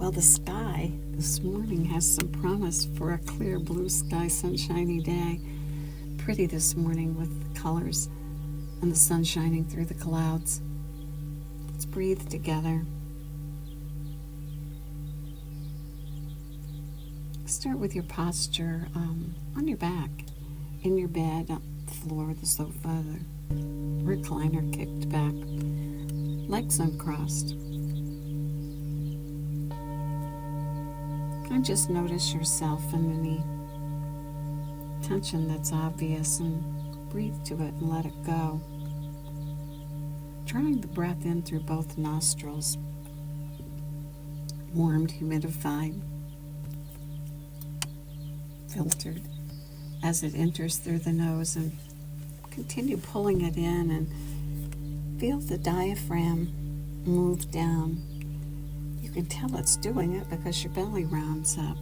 Well, the sky this morning has some promise for a clear blue sky, sunshiny day. Pretty this morning with the colors and the sun shining through the clouds. Let's breathe together. Start with your posture on your back, in your bed, on the floor, the sofa, the recliner kicked back, legs uncrossed. And just notice yourself and any tension that's obvious and breathe to it and let it go. Drawing the breath in through both nostrils, warmed, humidified, filtered as it enters through the nose, and continue pulling it in and feel the diaphragm move down. You can tell it's doing it because your belly rounds up.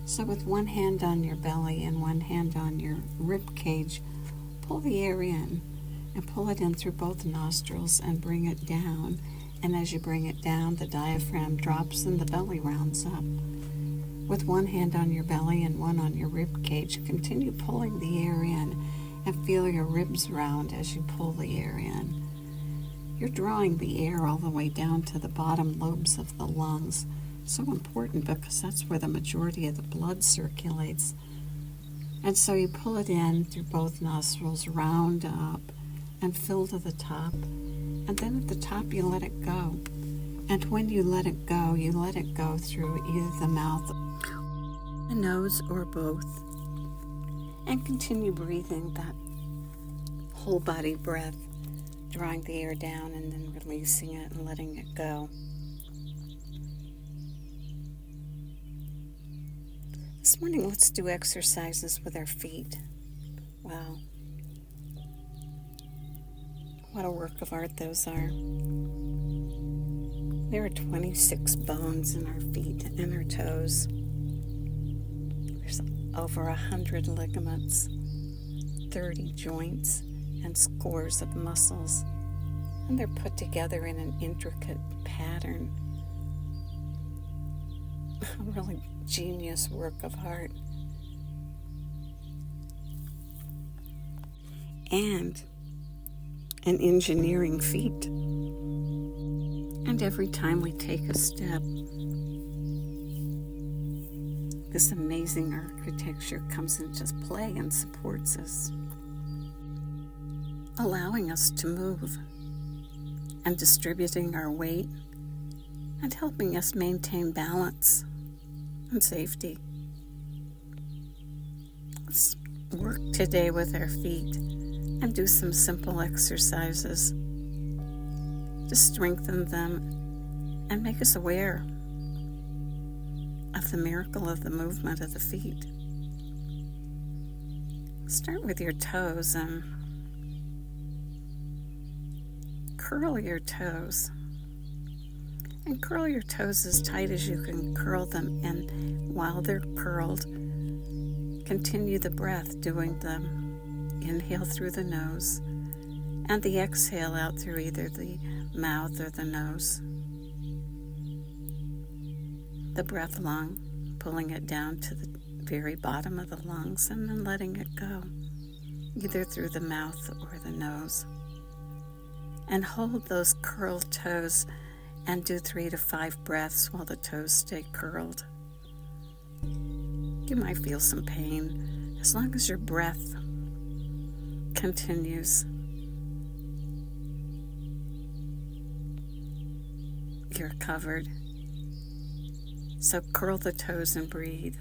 So with one hand on your belly and one hand on your rib cage, pull the air in and pull it in through both nostrils and bring it down. And as you bring it down, the diaphragm drops and the belly rounds up. With one hand on your belly and one on your rib cage, continue pulling the air in and feel your ribs round as you pull the air in. You're drawing the air all the way down to the bottom lobes of the lungs. So important because that's where the majority of the blood circulates. And so you pull it in through both nostrils, round up, and fill to the top. And then at the top you let it go. And when you let it go through either the mouth, the nose, or both. And continue breathing that whole body breath, drawing the air down and then releasing it and letting it go. This morning, let's do exercises with our feet. Wow. What a work of art those are. There are 26 bones in our feet and our toes. There's over 100 ligaments, 30 joints, and scores of muscles, and they're put together in an intricate pattern. A really genius work of art. And an engineering feat. And every time we take a step, this amazing architecture comes into play and supports us, allowing us to move and distributing our weight and helping us maintain balance and safety. Let's work today with our feet and do some simple exercises to strengthen them and make us aware of the miracle of the movement of the feet. Start with your toes and curl your toes. And curl your toes as tight as you can curl them. And while they're curled, continue the breath, doing the inhale through the nose and the exhale out through either the mouth or the nose. The breath long, pulling it down to the very bottom of the lungs and then letting it go, either through the mouth or the nose. And hold those curled toes and do 3 to 5 breaths while the toes stay curled. You might feel some pain. As long as your breath continues, you're covered. So curl the toes and breathe.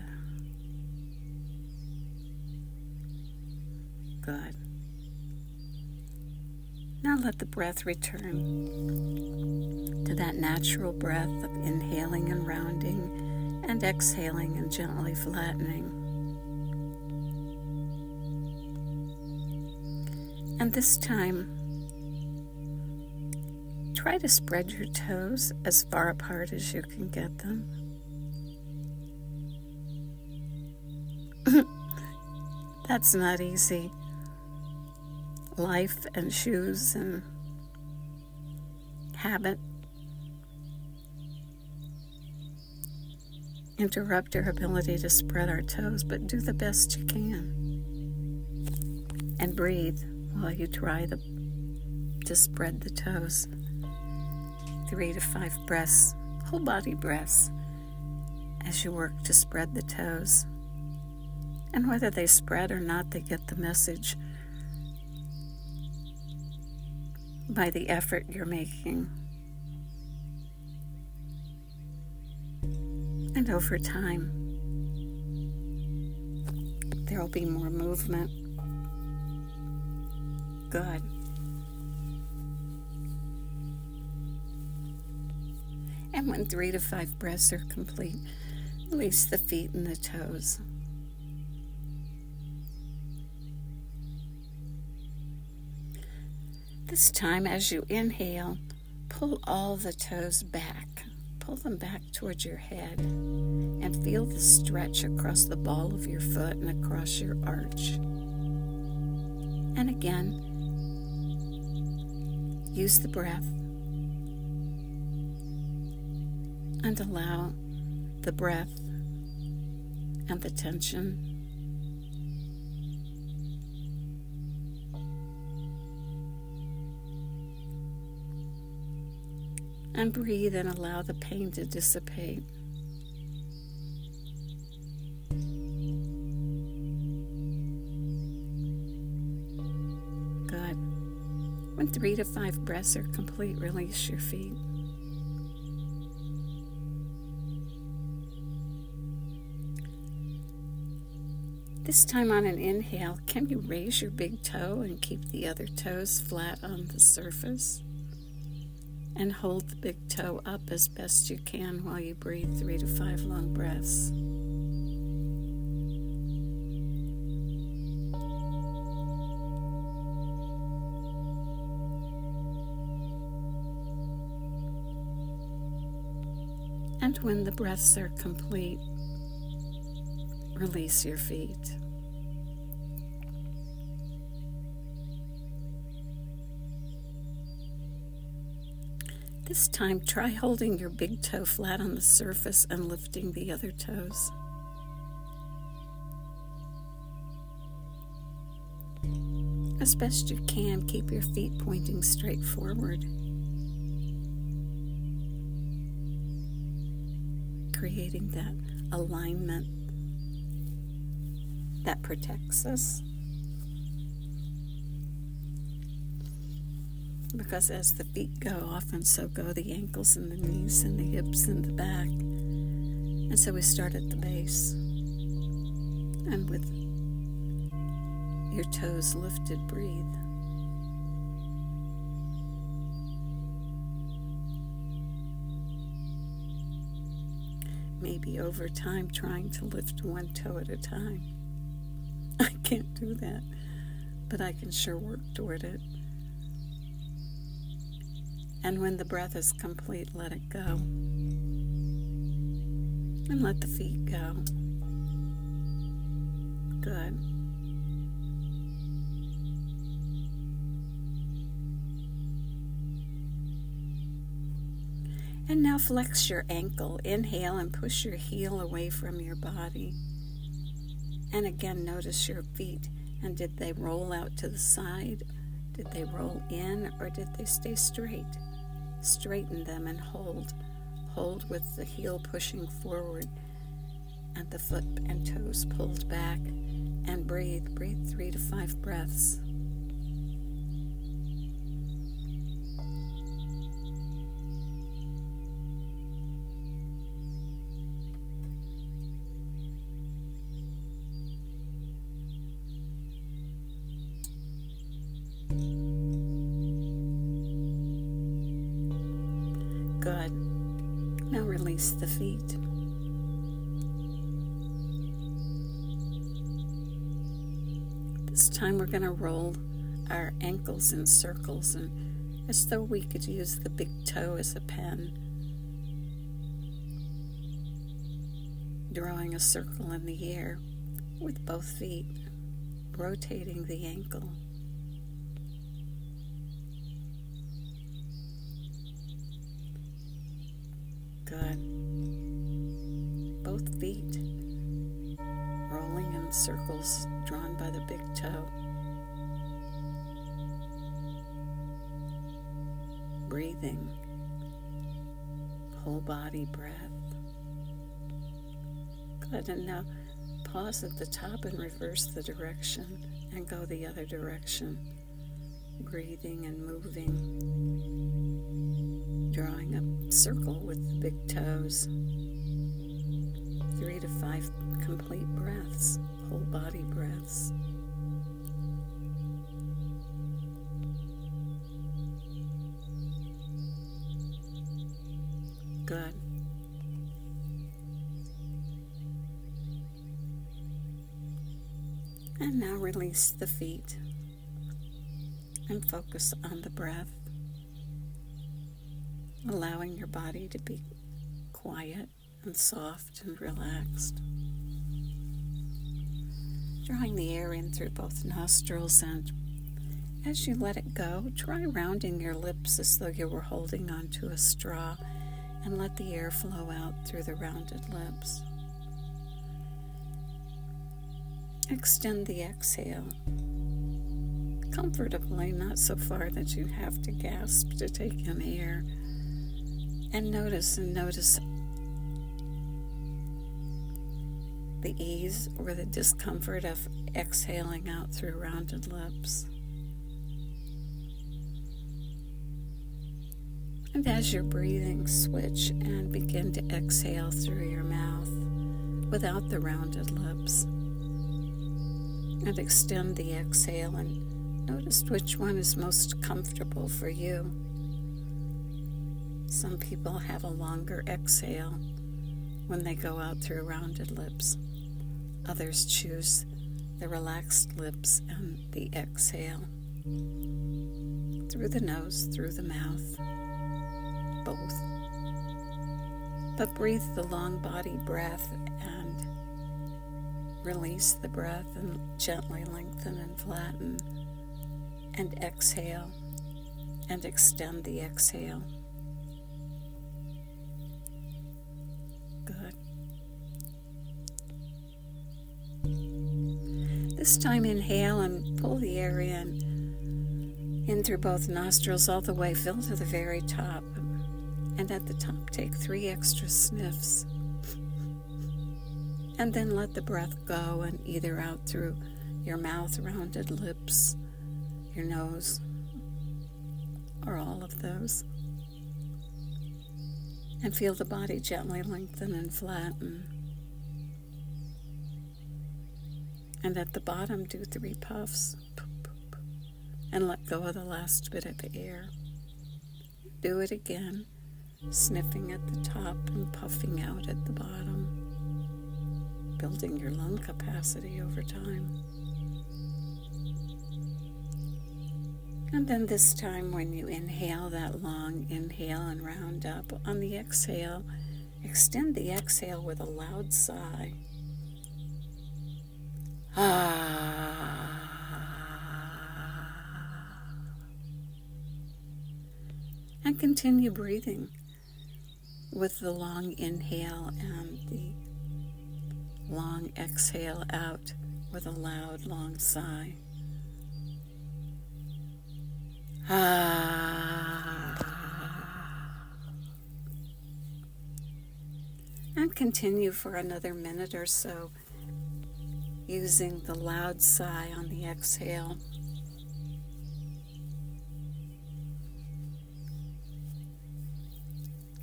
Good. Now let the breath return to that natural breath of inhaling and rounding and exhaling and gently flattening. And this time, try to spread your toes as far apart as you can get them. That's not easy. Life and shoes and habit interrupt our ability to spread our toes, but do the best you can. And breathe while you try to spread the toes. 3 to 5 breaths, whole body breaths, as you work to spread the toes. And whether they spread or not, they get the message by the effort you're making. And over time, there will be more movement. Good. And when 3 to 5 breaths are complete, release the feet and the toes. This time, as you inhale, pull all the toes back. Pull them back towards your head and feel the stretch across the ball of your foot and across your arch. And again, use the breath and allow the breath and the tension and breathe and allow the pain to dissipate. Good. When 3 to 5 breaths are complete, release your feet. This time on an inhale, can you raise your big toe and keep the other toes flat on the surface? And hold the big toe up as best you can while you breathe 3 to 5 long breaths. And when the breaths are complete, release your feet. This time, try holding your big toe flat on the surface and lifting the other toes. As best you can, keep your feet pointing straight forward, creating that alignment that protects us. Because as the feet go, often so go the ankles and the knees and the hips and the back. And so we start at the base. And with your toes lifted, breathe. Maybe over time trying to lift one toe at a time. I can't do that, but I can sure work toward it. And when the breath is complete, let it go. And let the feet go. Good. And now flex your ankle. Inhale and push your heel away from your body. And again, notice your feet. And did they roll out to the side? Did they roll in, or did they stay straight? Straighten them and hold. Hold with the heel pushing forward and the foot and toes pulled back. And breathe. Breathe 3 to 5 breaths. Good. Now release the feet. This time we're going to roll our ankles in circles, and as though we could use the big toe as a pen, drawing a circle in the air with both feet, rotating the ankle. Good. both feet, rolling in circles drawn by the big toe. Breathing, whole body breath. Good, and now pause at the top and reverse the direction and go the other direction. Breathing and moving, drawing a circle with the big toes. 3 to 5 complete breaths, whole body breaths. Good. And now release the feet and focus on the breath, allowing your body to be quiet and soft and relaxed. Drawing the air in through both nostrils, and as you let it go, try rounding your lips as though you were holding onto a straw, and let the air flow out through the rounded lips. Extend the exhale comfortably, not so far that you have to gasp to take in air. And notice the ease or the discomfort of exhaling out through rounded lips. And as you're breathing, switch and begin to exhale through your mouth without the rounded lips. And extend the exhale and notice which one is most comfortable for you. Some people have a longer exhale when they go out through rounded lips. Others choose the relaxed lips and the exhale through the nose, through the mouth, both. But breathe the long body breath and release the breath and gently lengthen and flatten, and exhale and extend the exhale. Good. This time inhale and pull the air in through both nostrils all the way, fill to the very top. And at the top, take 3 extra sniffs. And then let the breath go, and either out through your mouth, rounded lips, your nose, or all of those. And feel the body gently lengthen and flatten. And at the bottom, do 3 puffs. And let go of the last bit of air. Do it again, sniffing at the top and puffing out at the bottom, building your lung capacity over time. And then this time when you inhale, that long inhale and round up, on the exhale, extend the exhale with a loud sigh. And continue breathing with the long inhale and the long exhale out with a loud, long sigh. And continue for another minute or so, using the loud sigh on the exhale.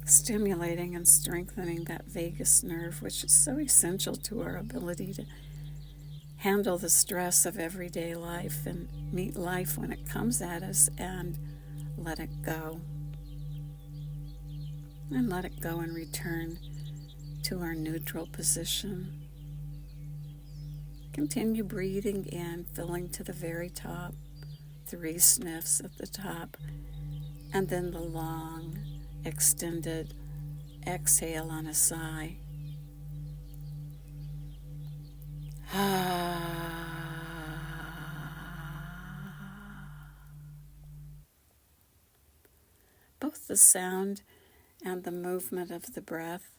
Stimulating and strengthening that vagus nerve, which is so essential to our ability to handle the stress of everyday life and meet life when it comes at us and let it go. And let it go and return to our neutral position. Continue breathing in, filling to the very top, 3 sniffs at the top, and then the long, extended exhale on a sigh. Both the sound and the movement of the breath